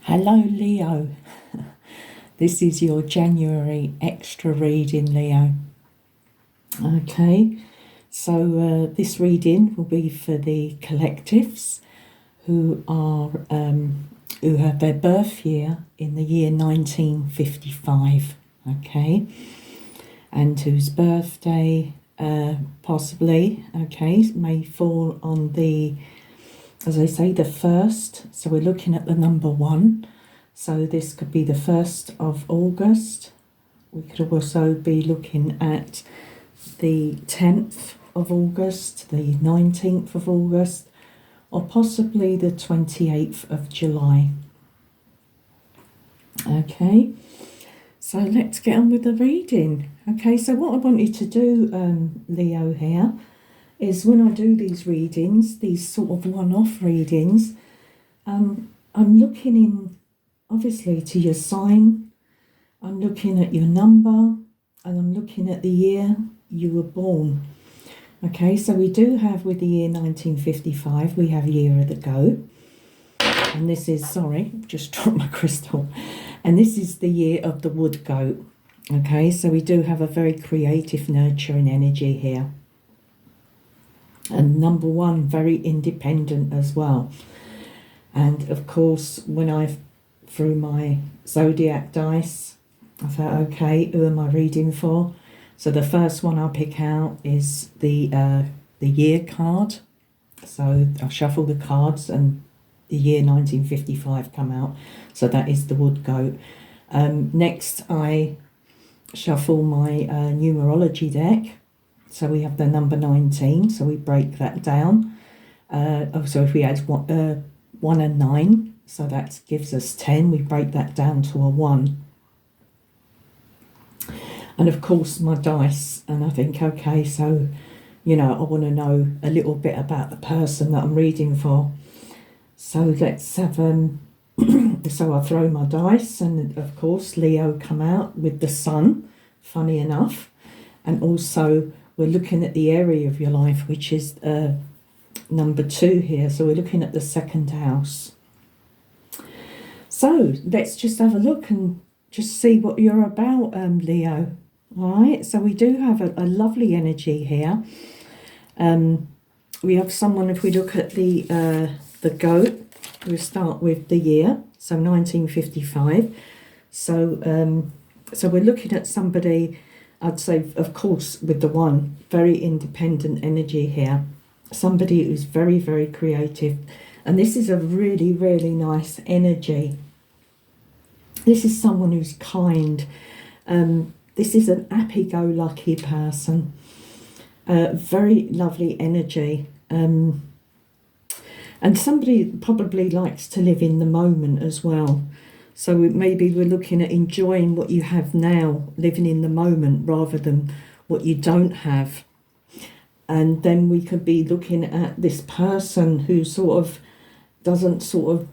Hello, Leo. This is your January extra reading, Leo. Okay, so this reading will be for the collectives who have their birth year in the year 1955. Okay, and whose birthday possibly may fall on the, as I say, the 1st. So we're looking at the number 1. So this could be the 1st of August. We could also be looking at the 10th of August, the 19th of August, or possibly the 28th of July. Okay, so let's get on with the reading. Okay, so what I want you to do, Leo, here, is when I do these readings, these sort of one-off readings, I'm looking in, obviously, to your sign. I'm looking at your number, and I'm looking at the year you were born. Okay, so we do have, with the year 1955, we have year of the goat. And this is, sorry, just dropped my crystal. And this is the year of the wood goat. Okay, so we do have a very creative, nurturing energy here. And number 1, very independent as well. And of course, when I threw my zodiac dice, I thought, okay, who am I reading for? So the first one I'll pick out is the year card. So I'll shuffle the cards and the year 1955 come out. So that is the wood goat. Next, I shuffle my numerology deck. So we have the number 19. So we break that down. So if we add 1 and 9, so that gives us 10. We break that down to a 1. And of course my dice, and I think, okay, so, I want to know a little bit about the person that I'm reading for. So let's have, so I throw my dice, and of course Leo come out with the sun, funny enough. And also we're looking at the area of your life, which is number 2 here. So we're looking at the 2nd house. So let's just have a look and just see what you're about, Leo. All right, so we do have a lovely energy here. We have someone, if we look at the goat, we'll start with the year, so 1955. So so we're looking at somebody, I'd say, of course, with the 1, very independent energy here. Somebody who's very, very creative. And this is a really, really nice energy. This is someone who's kind. This is an happy-go-lucky person. Very lovely energy. And somebody probably likes to live in the moment as well. So maybe we're looking at enjoying what you have now, living in the moment rather than what you don't have. And then we could be looking at this person who sort of doesn't sort of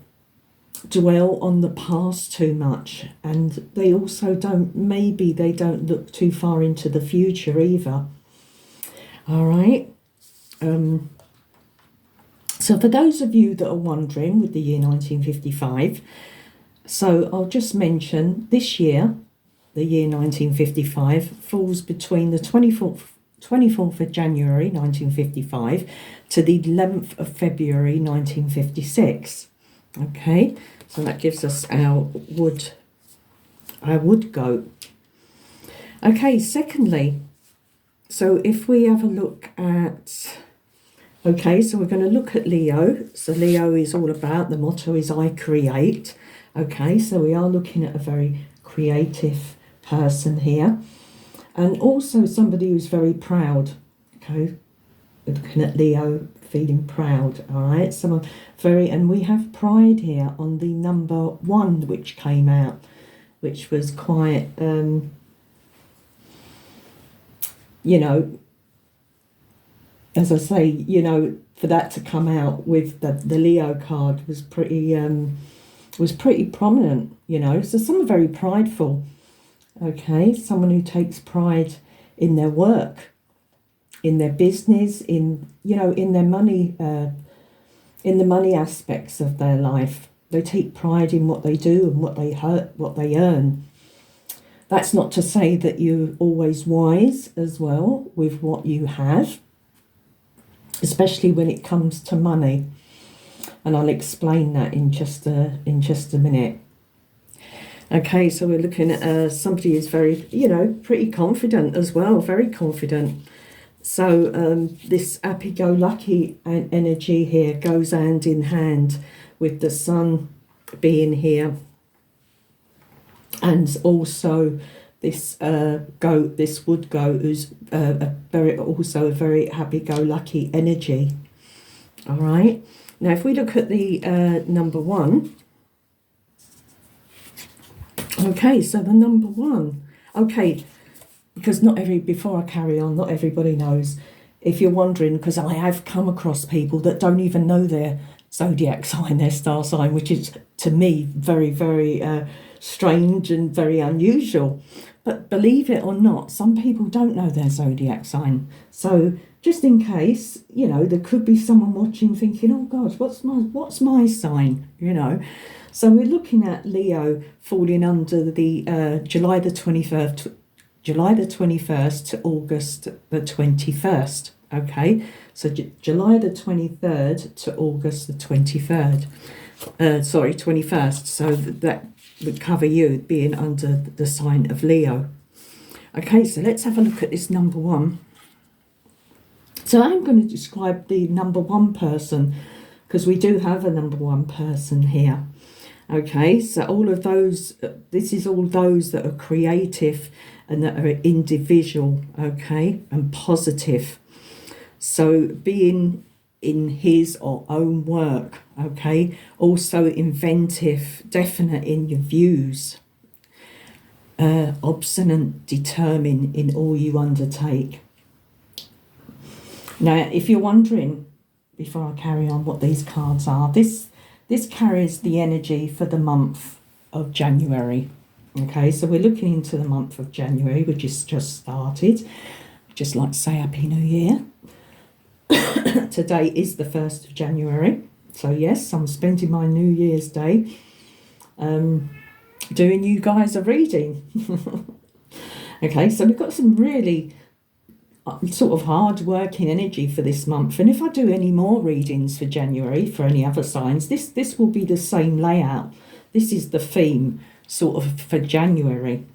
dwell on the past too much, and they also don't look too far into the future either. All right. So for those of you that are wondering with the year 1955, so I'll just mention this year, the year 1955, falls between the 24th of January 1955 to the 11th of February 1956. Okay, so that gives us our wood goat. Okay, secondly, so if we have a look at, okay, so we're going to look at Leo. So Leo is all about, the motto is I create. Okay, so we are looking at a very creative person here. And also somebody who's very proud. Okay, we're looking at Leo feeling proud. All right, someone very, and we have pride here on the number 1 which came out, which was quite, as I say, for that to come out with the Leo card was pretty prominent. So someone very prideful. Okay, someone who takes pride in their work, in their business, in their money, in the money aspects of their life. They take pride in what they do and what they earn. That's not to say that you're always wise as well with what you have, especially when it comes to money. And I'll explain that in just a minute. Okay, so we're looking at somebody who's very, pretty confident as well, very confident. So this happy-go-lucky energy here goes hand in hand with the sun being here. And also this goat, this wood goat, who's also a very happy-go-lucky energy. All right. Now, if we look at the number one. Okay, so the number one. Okay, because before I carry on, not everybody knows. If you're wondering, because I have come across people that don't even know their zodiac sign, their star sign, which is, to me, very, very strange and very unusual. But believe it or not, some people don't know their zodiac sign. So just in case, there could be someone watching thinking, oh gosh, what's my sign, So we're looking at Leo falling under the July the 21st to August the 21st. Okay, so July the 23rd to August the 23rd. 21st. So that would cover you being under the sign of Leo. Okay, so let's have a look at this number one. So I'm going to describe the number one person, because we do have a number one person here. Okay, so this is all those that are creative and that are individual, okay, and positive. So being in his or own work, okay, also inventive, definite in your views, obstinate, determined in all you undertake. Now, if you're wondering, before I carry on, what these cards are, this carries the energy for the month of January. Okay, so we're looking into the month of January, which is just started. I'd just like to say Happy New Year. Today is the 1st of January. So yes, I'm spending my New Year's Day doing you guys a reading. Okay, so we've got some really sort of hard-working energy for this month. And if I do any more readings for January, for any other signs, this will be the same layout. This is the theme sort of for January.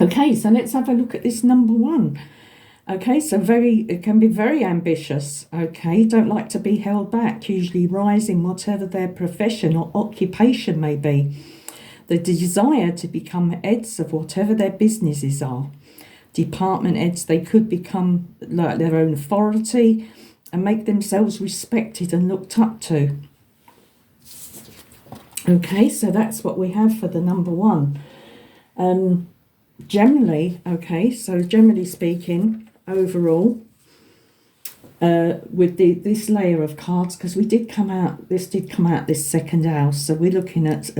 Okay, so let's have a look at this number one. Okay, so it can be very ambitious, okay, don't like to be held back, usually rising whatever their profession or occupation may be. The desire to become heads of whatever their businesses are. Department heads, they could become like their own authority and make themselves respected and looked up to. Okay, so that's what we have for the number one. Generally speaking, overall, with this layer of cards, because this did come out this second house, so we're looking at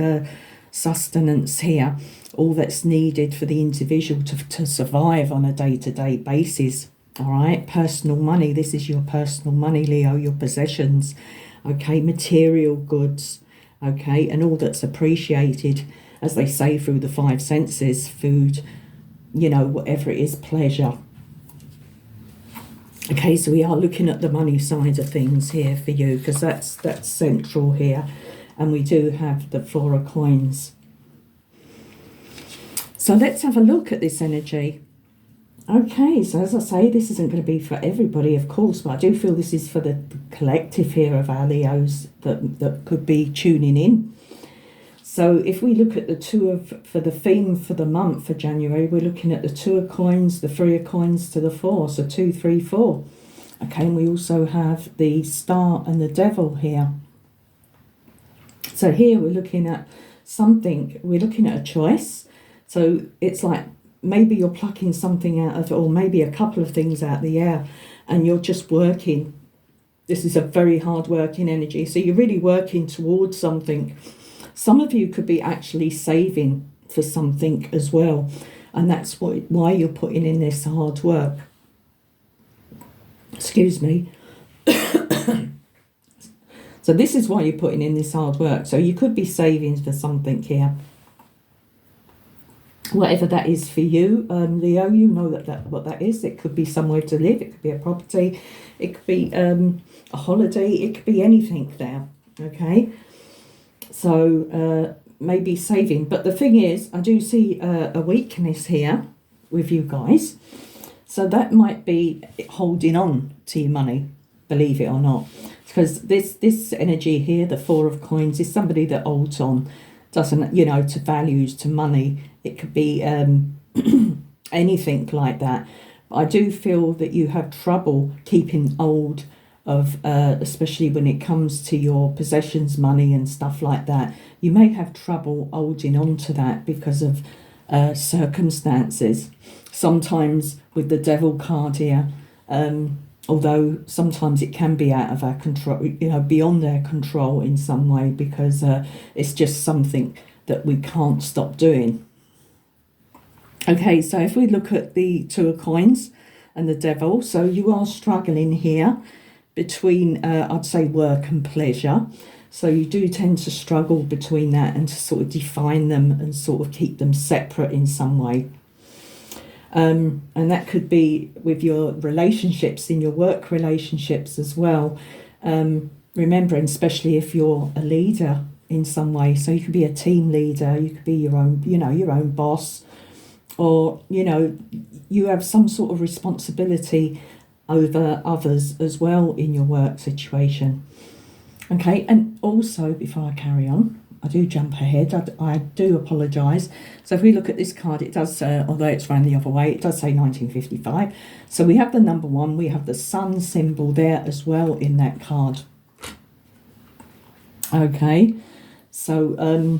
sustenance here, all that's needed for the individual to survive on a day-to-day basis. All right, personal money, this is your personal money, Leo, your possessions, okay, material goods, okay, and all that's appreciated, as they say, through the five senses, food, whatever it is, pleasure. Okay, so we are looking at the money side of things here for you, because that's central here. And we do have the Four of Coins. So let's have a look at this energy. Okay, so as I say, this isn't going to be for everybody, of course, but I do feel this is for the collective here of our Leos that could be tuning in. So if we look at for the theme for the month for January, we're looking at the Two of Coins, the Three of Coins to the Four, so 2, 3, 4. Okay, and we also have the Star and the Devil here. So here we're looking at we're looking at a choice. So it's like maybe you're plucking something out of, or maybe a couple of things out of the air, and you're just working. This is a very hard working energy. So you're really working towards something. Some of you could be actually saving for something as well. And that's why you're putting in this hard work. So this is why you're putting in this hard work. So you could be saving for something here. Whatever that is for you, Leo, you know what that is. It could be somewhere to live. It could be a property. It could be a holiday. It could be anything there. Okay. So maybe saving. But the thing is, I do see a weakness here with you guys. So that might be holding on to your money, believe it or not. Because this energy here, the Four of Coins, is somebody that holds on, doesn't, you know, to values, to money. It could be anything like that. But I do feel that you have trouble keeping hold of, especially when it comes to your possessions, money and stuff like that. You may have trouble holding on to that because of circumstances. Sometimes with the Devil card here, although sometimes it can be out of our control, you know, beyond our control in some way, because it's just something that we can't stop doing. Okay, so if we look at the Two of Coins and the Devil, so you are struggling here between, I'd say, work and pleasure. So you do tend to struggle between that and to sort of define them and sort of keep them separate in some way. And that could be with your relationships, in your work relationships as well. Remembering, especially if you're a leader in some way. So you could be a team leader, you could be your own, you know, your own boss, or, you know, you have some sort of responsibility over others as well in your work situation. Okay, and also, before I carry on, I do jump ahead, I do apologise. So if we look at this card, it does, although it's round the other way, it does say 1955. So we have the number 1, we have the sun symbol there as well in that card. Okay, so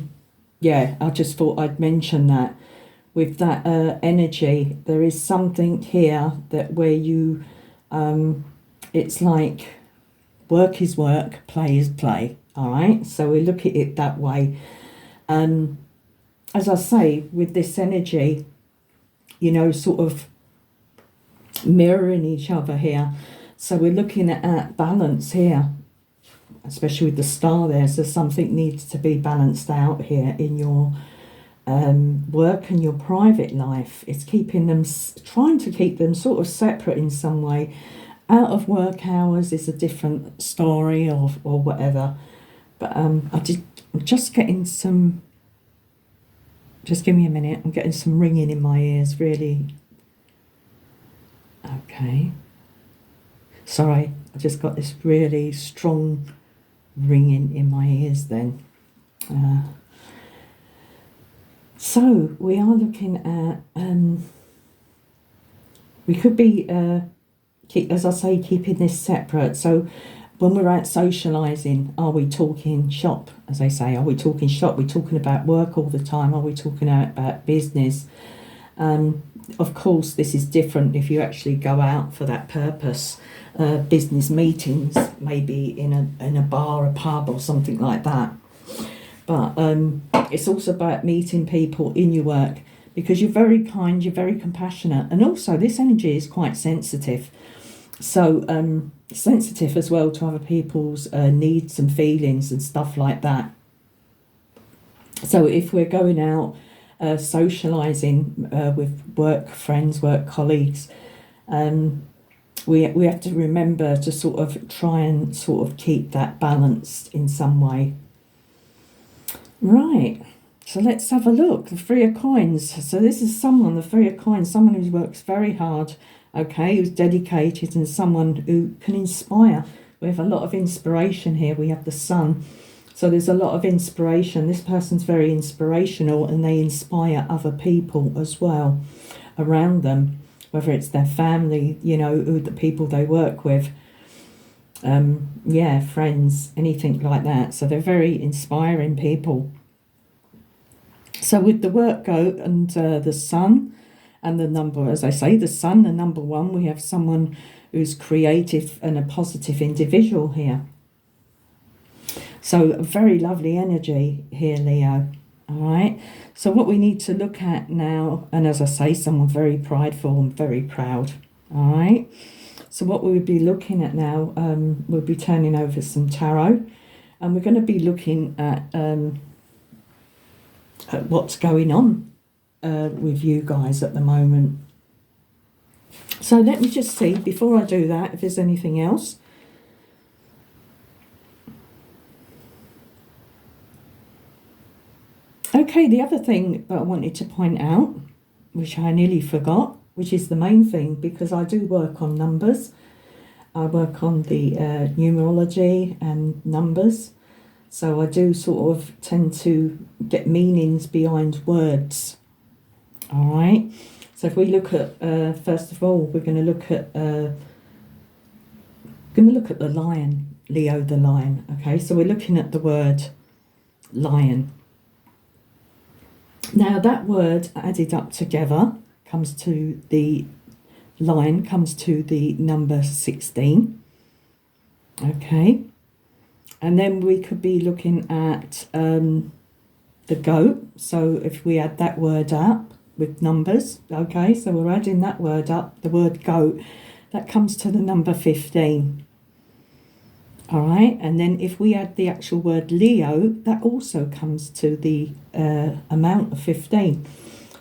yeah, I just thought I'd mention that. With that energy, there is something here that where you, it's like work is work, play is play. All right, so we look at it that way. As I say, with this energy, you know, sort of mirroring each other here. So we're looking at balance here, especially with the star there. So something needs to be balanced out here in your work and your private life. It's keeping them, trying to keep them sort of separate in some way. Out of work hours is a different story or whatever. But I'm just getting some, just give me a minute, I'm getting some ringing in my ears, really. Okay. Sorry, I just got this really strong ringing in my ears then. So we are looking at, we could be, as I say, keeping this separate. So when we're out socialising, are we talking shop, as they say? Are we talking shop? Are we talking about work all the time? Are we talking about business? Of course, this is different if you actually go out for that purpose. Business meetings, maybe in a bar, a pub or something like that. But it's also about meeting people in your work, because you're very kind, you're very compassionate, and also this energy is quite sensitive. So sensitive as well to other people's needs and feelings and stuff like that. So if we're going out socialising with work friends, work colleagues, we have to remember to sort of try and sort of keep that balanced in some way. Right, so let's have a look. The Three of Coins. So this is someone, the Three of Coins, someone who works very hard, okay, who's dedicated, and someone who can inspire. We have a lot of inspiration here. We have the Sun. So there's a lot of inspiration. This person's very inspirational, and they inspire other people as well around them, whether it's their family, you know, the people they work with. Yeah, friends, anything like that. So they're very inspiring people. So with the work goat and the Sun and the number, as I say, the Sun, the number 1, we have someone who's creative and a positive individual here. So a very lovely energy here, Leo. All right. So what we need to look at now, and as I say, someone very prideful and very proud. All right. So what we would be looking at now, we'll be turning over some tarot. and we're going to be looking at what's going on with you guys at the moment. So let me just see, before I do that, if there's anything else. Okay, the other thing that I wanted to point out, which I nearly forgot, which is the main thing, because I do work on numbers. I work on the numerology and numbers. So I do sort of tend to get meanings behind words. All right. So if we look at, first of all, we're going to look at the lion, Leo the lion. Okay, so we're looking at the word lion. Now that word added up together comes to the lion, comes to the number 16. Okay. And then we could be looking at the goat. So if we add that word up with numbers, okay, so we're adding that word up, the word goat, that comes to the number 15. All right, and then if we add the actual word Leo, that also comes to the amount of 15.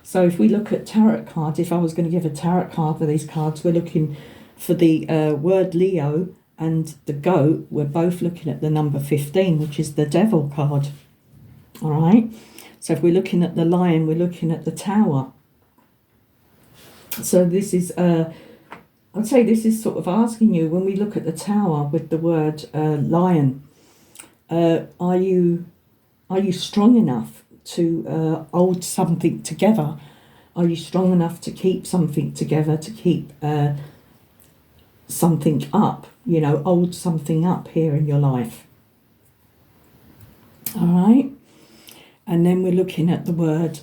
So if we look at tarot cards, if I was going to give a tarot card for these cards, we're looking for the word Leo and the goat. We're both looking at the number 15, which is the devil card. All right, so if we're looking at the lion, we're looking at the tower. So this is I'd say this is sort of asking you, when we look at the tower with the word lion, are you strong enough to hold something together? Are you strong enough to keep something together, to keep something up, hold something up here in your life? All right. And then we're looking at the word,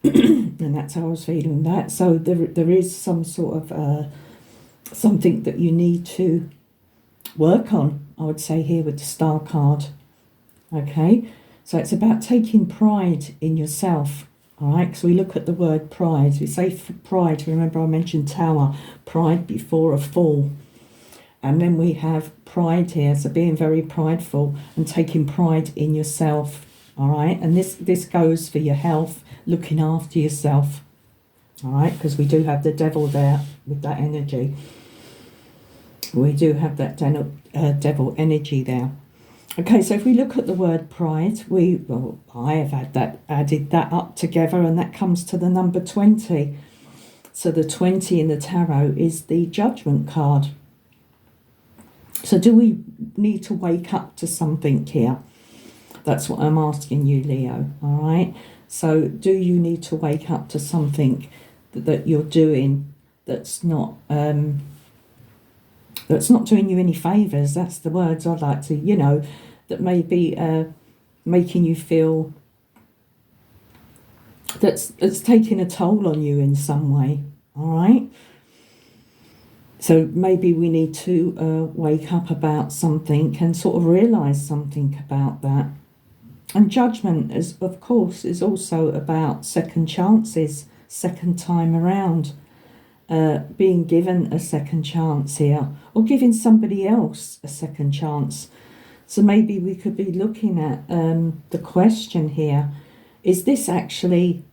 and that's how I was feeling that. So there is some sort of something that you need to work on, I would say, here with the star card. Okay, so it's about taking pride in yourself. All right, so we look at the word pride. We say pride, remember I mentioned tower, pride before a fall. And then we have pride here, so being very prideful and taking pride in yourself. All right, and this goes for your health, looking after yourself. All right, because we do have the devil there with that energy. We do have that devil energy there. Okay, so if we look at the word pride, I have added that up together, and that comes to the number 20. So the 20 in the tarot is the judgment card. So do we need to wake up to something here? That's what I'm asking you, Leo. All right. So do you need to wake up to something that you're doing that's not doing you any favours? That's the words I'd like to, that may be making you feel that's taking a toll on you in some way. All right. So maybe we need to wake up about something and sort of realise something about that. And judgment, of course, is also about second chances, second time around, being given a second chance here, or giving somebody else a second chance. So maybe we could be looking at the question here, is this actually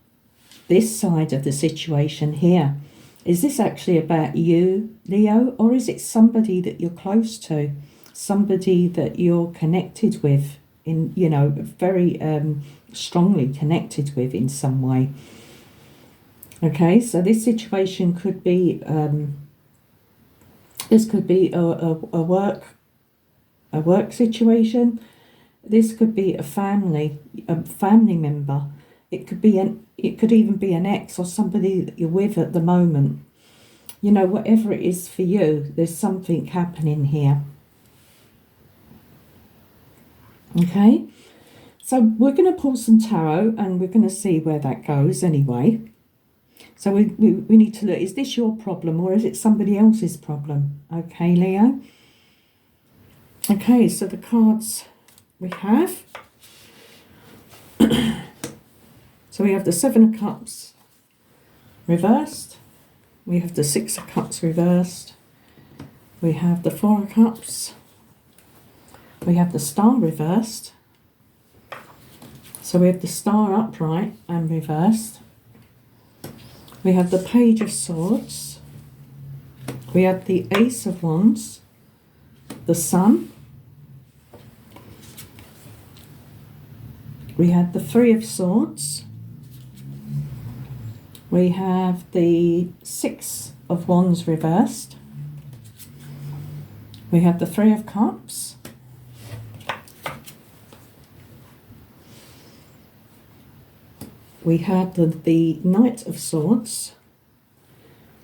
this side of the situation here? Is this actually about you, Leo, or is it somebody that you're close to, somebody that you're connected with, very strongly connected with in some way? Okay, so this situation could be this could be a work situation. This could be a family member. It could even be an ex or somebody that you're with at the moment. Whatever it is for you, there's something happening here. Okay, so we're going to pull some tarot and we're going to see where that goes anyway. So we need to look, is this your problem or is it somebody else's problem? Okay, Leo. Okay, so the cards we have. So we have the Seven of Cups reversed. We have the Six of Cups reversed. We have the Four of Cups. We have the Star reversed. So we have the Star upright and reversed. We have the Page of Swords. We have the Ace of Wands, the Sun. We have the Three of Swords. We have the Six of Wands reversed. We have the Three of Cups. We have the Knight of Swords.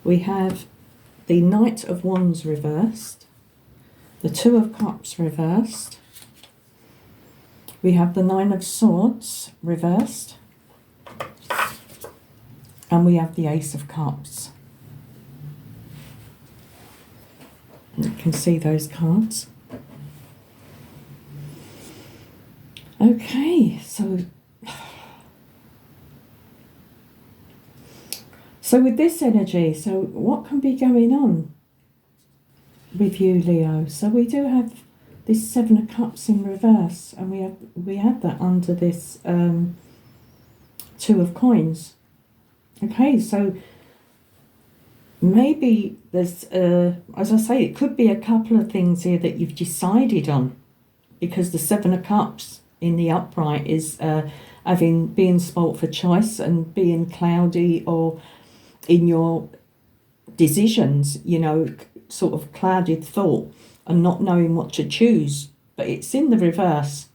We have the Knight of Wands reversed. The Two of Cups reversed. We have the Nine of Swords reversed. And we have the Ace of Cups. You can see those cards. Okay, so with this energy, so what can be going on with you, Leo? So we do have this Seven of Cups in reverse, and we had that under this Two of Coins. Okay, so maybe there's, as I say, it could be a couple of things here that you've decided on, because the Seven of Cups in the upright is being spoilt for choice and being cloudy or in your decisions, you know, sort of clouded thought and not knowing what to choose, but it's in the reverse.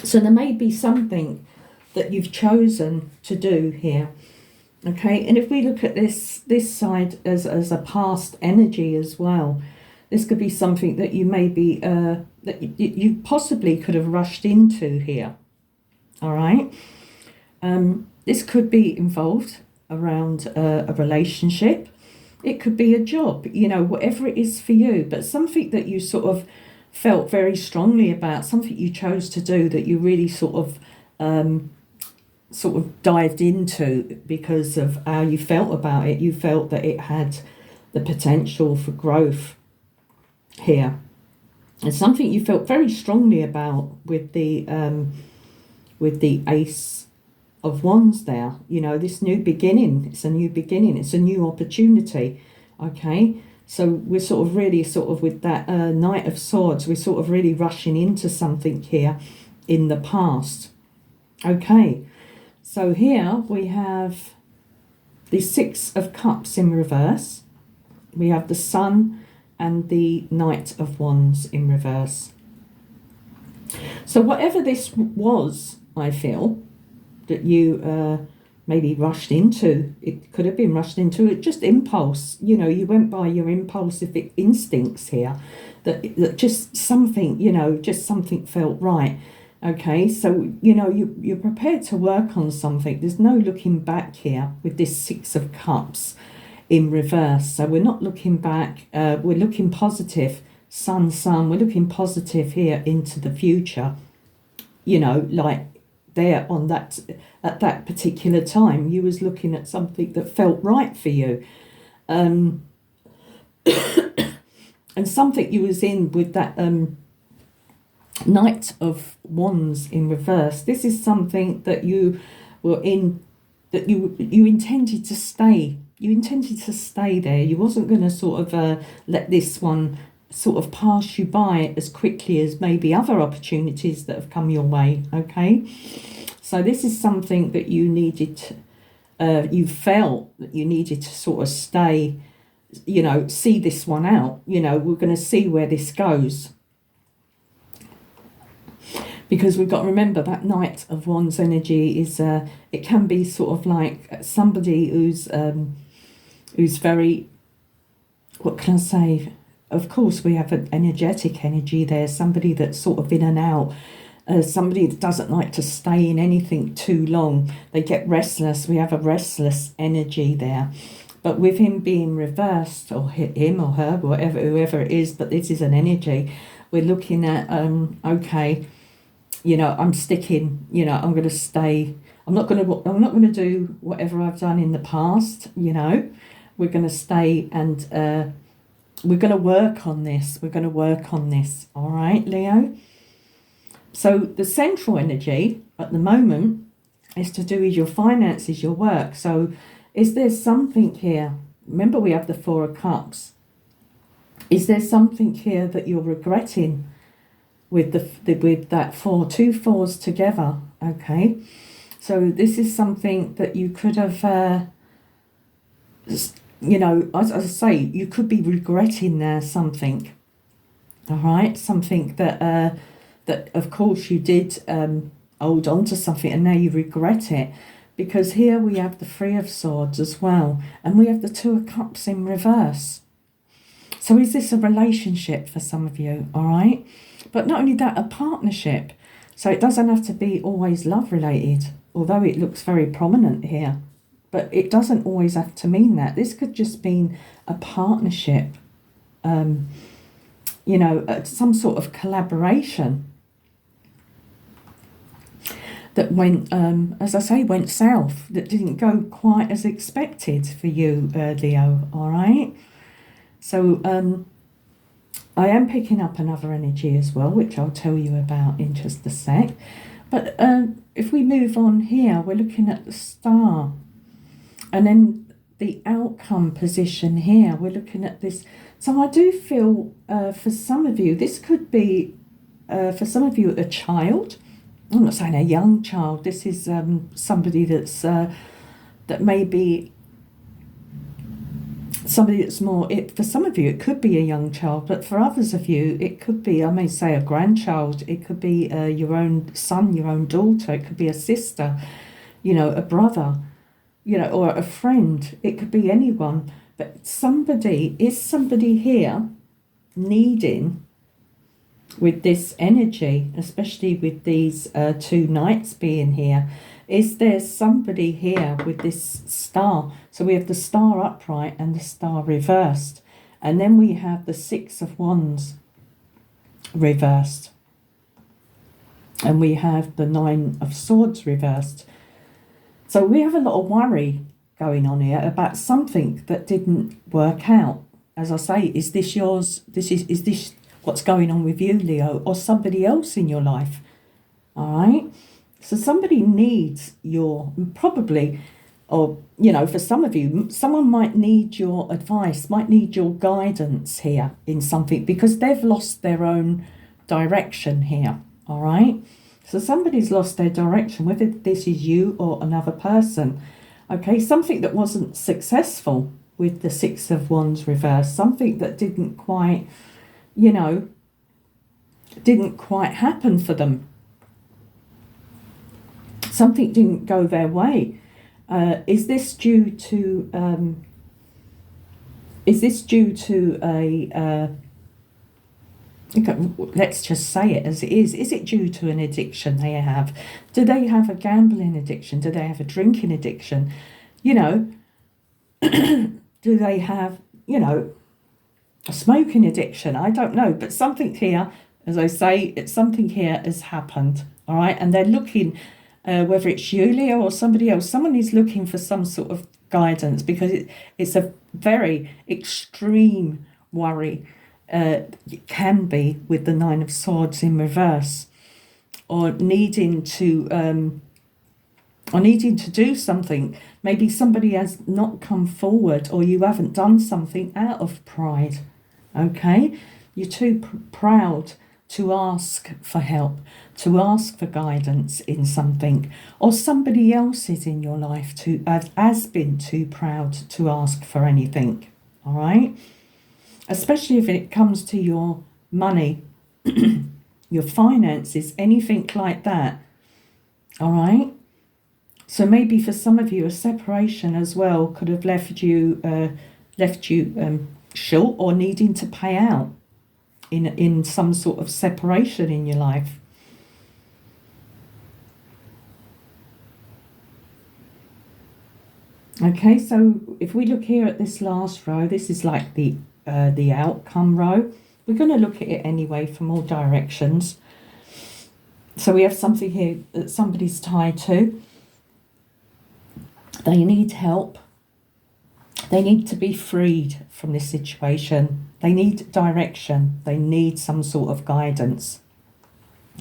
So there may be something that you've chosen to do here. Okay, and if we look at this side as a past energy as well, this could be something that you maybe that you possibly could have rushed into here. All right, this could be involved around a relationship. It could be a job, you know, whatever it is for you, but something that you sort of felt very strongly about, something you chose to do that you really sort of dived into because of how you felt about it. You felt that it had the potential for growth here. It's something you felt very strongly about with the Ace of Wands there. You know, this new beginning. It's a new beginning. It's a new opportunity. Okay, so we're sort of really with that Knight of Swords, we're sort of really rushing into something here in the past. Okay, so here we have the Six of Cups in reverse. We have the Sun and the Knight of Wands in reverse. So whatever this was, I feel, that you maybe rushed into, it could have been rushed into it, just impulse, you know, you went by your impulsive instincts here, that just something, you know, just something felt right. Okay, so, you know, you're prepared to work on something. There's no looking back here with this Six of Cups in reverse. So we're not looking back, we're looking positive. Sun, we're looking positive here into the future. You know, like there on that, at that particular time, you was looking at something that felt right for you. And something you was in with that Knight of Wands in reverse. This is something that you were in, that you intended to stay. You intended to stay there. You wasn't going to sort of let this one sort of pass you by as quickly as maybe other opportunities that have come your way. Okay, so this is something that you needed, you felt that you needed to sort of stay, you know, see this one out. You know, we're going to see where this goes. Because we've got to remember that Knight of Wands energy is, it can be sort of like somebody who's very, what can I say? Of course, we have an energetic energy there, somebody that's sort of in and out, somebody that doesn't like to stay in anything too long. They get restless. We have a restless energy there. But with him being reversed, or him or her, whoever it is, but this is an energy, we're looking at, okay, you know, I'm sticking, you know, I'm going to stay. I'm not going to do whatever I've done in the past, you know. We're going to stay and we're going to work on this. We're going to work on this. All right, Leo? So the central energy at the moment is to do with your finances, your work. So is there something here? Remember, we have the Four of Cups. Is there something here that you're regretting with with that two fours together? Okay. So this is something that you could have, you know, as I say, you could be regretting there something. All right, something that that of course you did hold on to something, and now you regret it, because here we have the Three of Swords as well, and we have the Two of Cups in reverse. So is this a relationship for some of you? All right, but not only that, a partnership. So it doesn't have to be always love related, although it looks very prominent here. But it doesn't always have to mean that. This could just mean a partnership, you know, some sort of collaboration that went, as I say, went south, that didn't go quite as expected for you, Leo, all right? So I am picking up another energy as well, which I'll tell you about in just a sec. But if we move on here, we're looking at the Star. And then the outcome position here, we're looking at this. So I do feel for some of you, this could be, for some of you, a child. I'm not saying a young child. This is somebody that's, that may be somebody that's more, for some of you, it could be a young child, but for others of you, it could be, I may say, a grandchild. It could be your own son, your own daughter. It could be a sister, you know, a brother, you know, or a friend. It could be anyone, but somebody here needing, with this energy, especially with these two knights being here, is there somebody here with this Star? So we have the Star upright and the Star reversed, and then we have the Six of Wands reversed, and we have the Nine of Swords reversed. So we have a lot of worry going on here about something that didn't work out. As I say, is this yours? Is this what's going on with you, Leo, or somebody else in your life? All right. So somebody needs your, probably, or, you know, for some of you, someone might need your advice, might need your guidance here in something, because they've lost their own direction here. All right. So somebody's lost their direction, whether this is you or another person. Okay, something that wasn't successful with the Six of Wands reversed, something that didn't quite, you know, didn't quite happen for them. Something didn't go their way. Is this due to a let's just say it as it is. Is it due to an addiction they have? Do they have a gambling addiction? Do they have a drinking addiction? You know, do they have, you know, a smoking addiction? I don't know. But something here, as I say, something here has happened. All right. And they're looking, whether it's you, Leo, or somebody else, someone is looking for some sort of guidance, because it's a very extreme worry. It can be with the Nine of Swords in reverse, or needing to do something. Maybe somebody has not come forward, or you haven't done something out of pride. Okay, you're too proud to ask for help, to ask for guidance in something, or somebody else is in your life has been too proud to ask for anything. All right. Especially if it comes to your money, your finances, anything like that. All right. So maybe for some of you, a separation as well could have left you short, or needing to pay out in some sort of separation in your life. Okay, so if we look here at this last row, this is like the outcome row. We're going to look at it anyway from all directions. So we have something here that somebody's tied to. They need help. They need to be freed from this situation. They need direction. They need some sort of guidance.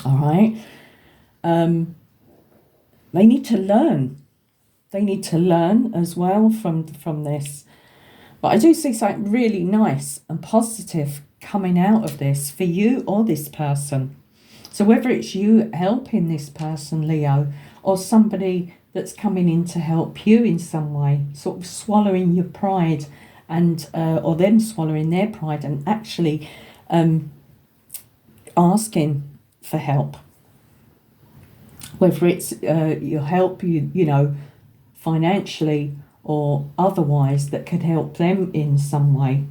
All right. They need to learn. They need to learn as well from this. But I do see something really nice and positive coming out of this for you or this person. So whether it's you helping this person, Leo, or somebody that's coming in to help you in some way, sort of swallowing your pride and or them swallowing their pride and actually asking for help. Whether it's your help, you know, financially or otherwise, that could help them in some way.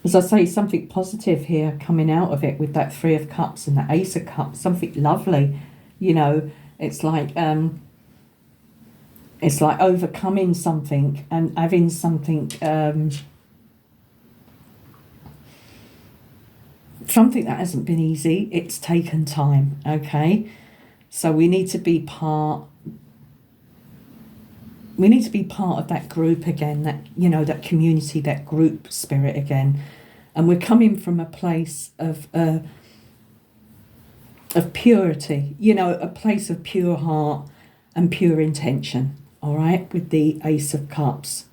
As I say, something positive here coming out of it with that Three of Cups and the Ace of Cups, something lovely. You know, it's like overcoming something and having something something that hasn't been easy. It's taken time, okay? So we need to be part of that group again, that, you know, that community, that group spirit again. And we're coming from a place of purity, you know, a place of pure heart and pure intention, all right, with the Ace of Cups.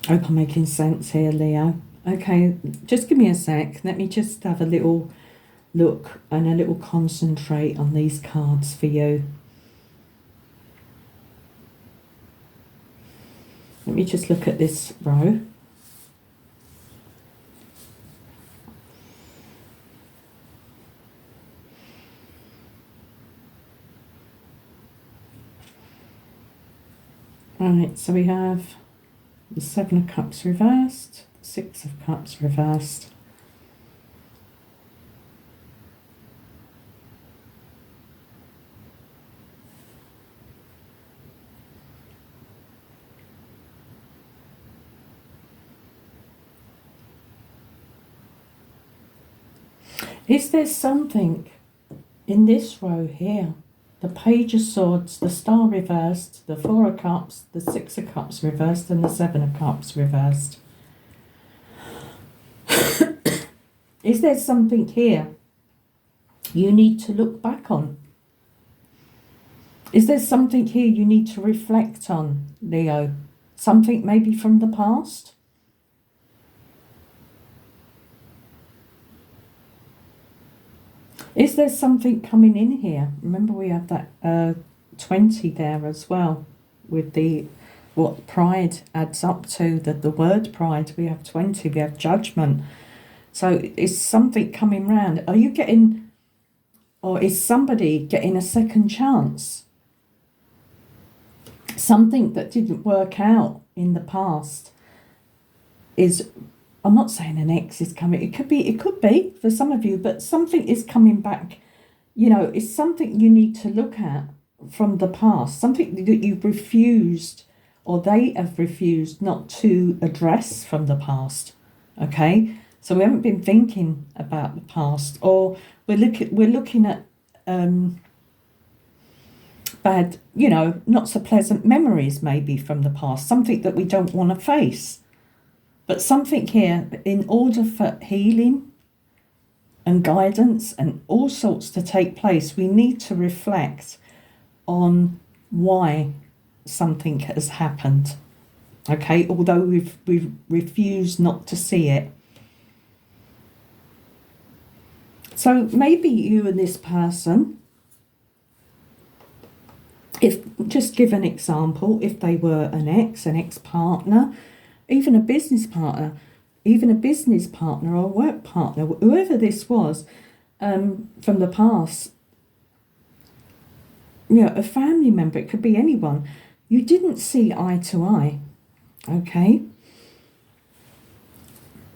I hope I'm making sense here, Leo. Okay, just give me a sec. Let me just have a little look and a little concentrate on these cards for you. Let me just look at this row. Right, so we have the Seven of Cups reversed, Six of Cups reversed. Is there something in this row here? The Page of Swords, the Star reversed, the Four of Cups, the Six of Cups reversed, and the Seven of Cups reversed. Is there something here you need to look back on? Is there something here you need to reflect on, Leo? Something maybe from the past? Is there something coming in here? Remember, we have that 20 there as well, with the what pride adds up to, the word pride. We have 20, we have judgment. So is something coming round? Are you getting, or is somebody getting a second chance? Something that didn't work out in the past is, I'm not saying an ex is coming. It could be for some of you, but something is coming back. You know, it's something you need to look at from the past, something that you've refused or they have refused not to address from the past. Okay, so we haven't been thinking about the past, or we're looking at bad, you know, not so pleasant memories maybe from the past, something that we don't want to face. But something here, in order for healing and guidance and all sorts to take place, we need to reflect on why something has happened. Okay, although we've refused not to see it. So maybe you and this person, if, just give an example, if they were an ex-partner, even a business partner or a work partner, whoever this was from the past, you know, a family member, it could be anyone, you didn't see eye to eye, okay?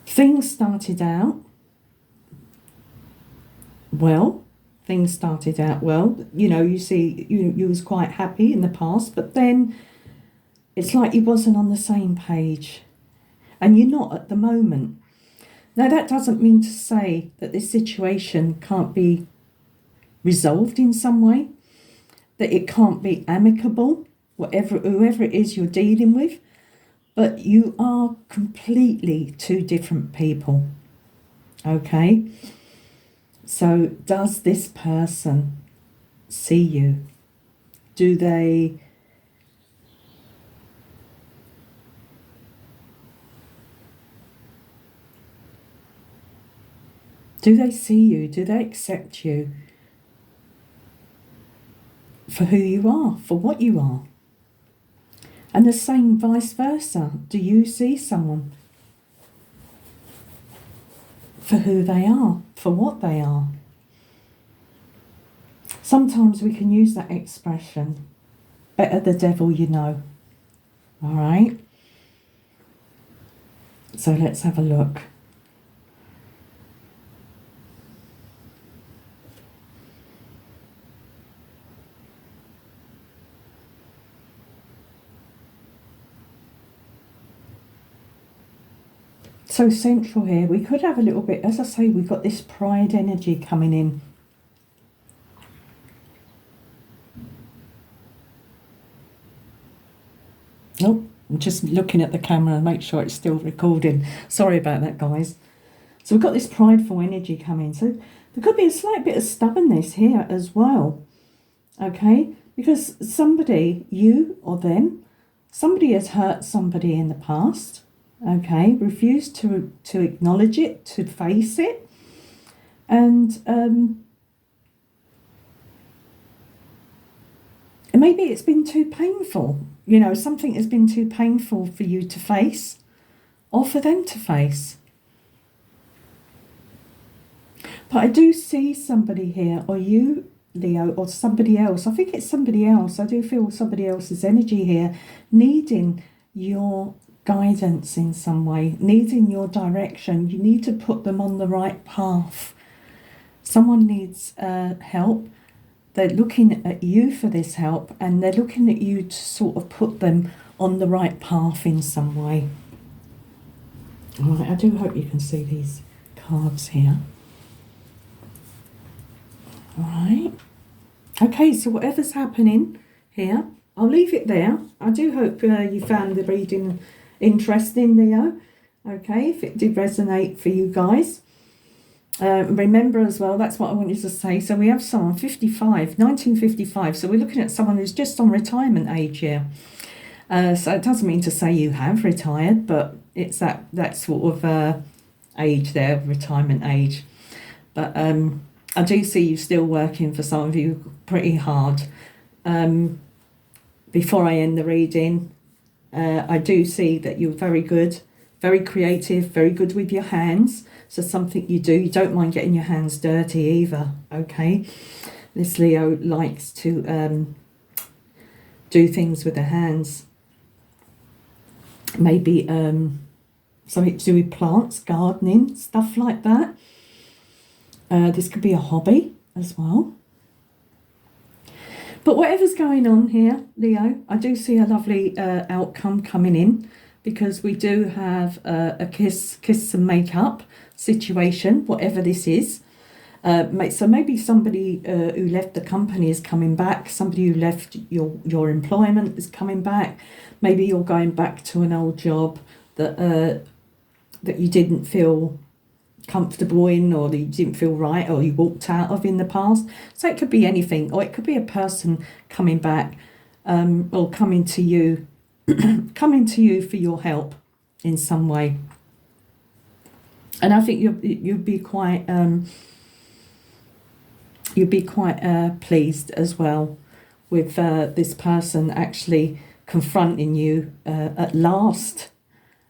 Things started out well, you know, you see, you was quite happy in the past, but then it's like you wasn't on the same page, and you're not at the moment. Now, that doesn't mean to say that this situation can't be resolved in some way, that it can't be amicable, whoever it is you're dealing with, but you are completely two different people. Okay? So does this person see you? Do they see you? Do they accept you for who you are, for what you are? And the same vice versa. Do you see someone for who they are, for what they are? Sometimes we can use that expression, better the devil you know. All right? So let's have a look. So central here, we could have a little bit, as I say, we've got this pride energy coming in. Oh, I'm just looking at the camera and make sure it's still recording. Sorry about that, guys. So we've got this prideful energy coming. So there could be a slight bit of stubbornness here as well. Okay? Because somebody, you or them, somebody has hurt somebody in the past. Okay? Refused to acknowledge it, to face it. And maybe it's been too painful. You know, something has been too painful for you to face or for them to face. But I do see somebody here, or you, Leo, or somebody else. I think it's somebody else. I do feel somebody else's energy here, needing your guidance in some way, needing your direction. You need to put them on the right path. Someone needs help. They're looking at you for this help, and they're looking at you to sort of put them on the right path in some way. All right, I do hope you can see these cards here. All right. Okay, so whatever's happening here, I'll leave it there. I do hope you found the reading interesting, Leo. Okay, if it did resonate for you guys. Remember as well, that's what I wanted to say. So we have someone 1955. So we're looking at someone who's just on retirement age here. So it doesn't mean to say you have retired, but it's that sort of age there, retirement age. But I do see you still working for some of you pretty hard. Before I end the reading, I do see that you're very good, very creative, very good with your hands. So something you do, you don't mind getting your hands dirty either, okay? This Leo likes to do things with their hands. Maybe something to do with plants, gardening, stuff like that. This could be a hobby as well. But whatever's going on here, Leo, I do see a lovely outcome coming in, because we do have a kiss and make up situation, whatever this is. So maybe somebody who left the company is coming back. Somebody who left your employment is coming back. Maybe you're going back to an old job that you didn't feel comfortable in, or that you didn't feel right, or you walked out of in the past. So it could be anything, or it could be a person coming back, or coming to you for your help in some way. And I think you'd be quite pleased as well with this person actually confronting you at last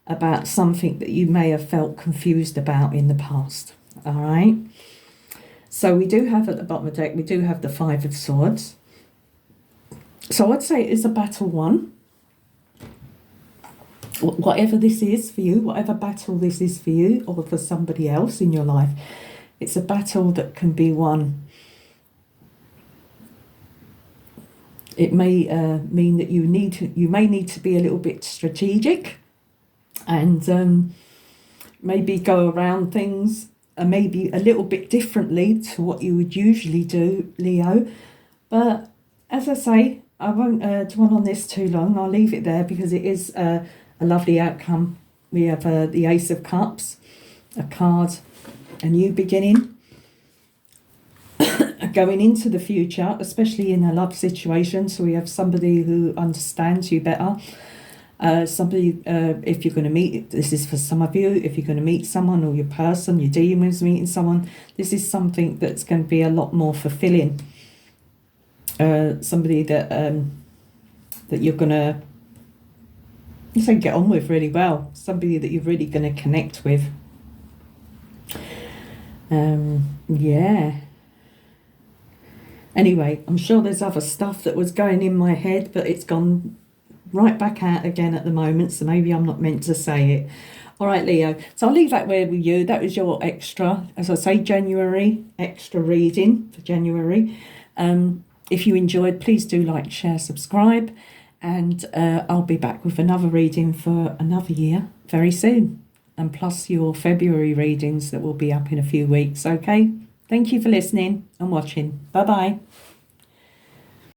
about something that you may have felt confused about in the past. All right. So we do have at the bottom of the deck, we do have the Five of Swords. So I'd say it's a battle won. Whatever this is for you, whatever battle this is for you or for somebody else in your life, it's a battle that can be won. It may mean that you may need to be a little bit strategic, and maybe go around things maybe a little bit differently to what you would usually do, Leo. But as I say, I won't dwell on this too long. I'll leave it there because it is a lovely outcome. We have the Ace of Cups, a card, a new beginning, going into the future, especially in a love situation. So we have somebody who understands you better. Somebody, if you're going to meet, this is for some of you, if you're going to meet someone, or your person you're dealing with is meeting someone, this is something that's going to be a lot more fulfilling. Somebody that that you're going to, get on with really well. Somebody that you're really going to connect with. Yeah. Anyway, I'm sure there's other stuff that was going in my head, but it's gone right back out again at the moment, so maybe I'm not meant to say it. All right, Leo, so I'll leave that with you. That was your extra, as I say, January extra reading for January. If you enjoyed, please do like, share, subscribe, and I'll be back with another reading for another year very soon, and plus your February readings that will be up in a few weeks. Okay, thank you for listening and watching. Bye bye.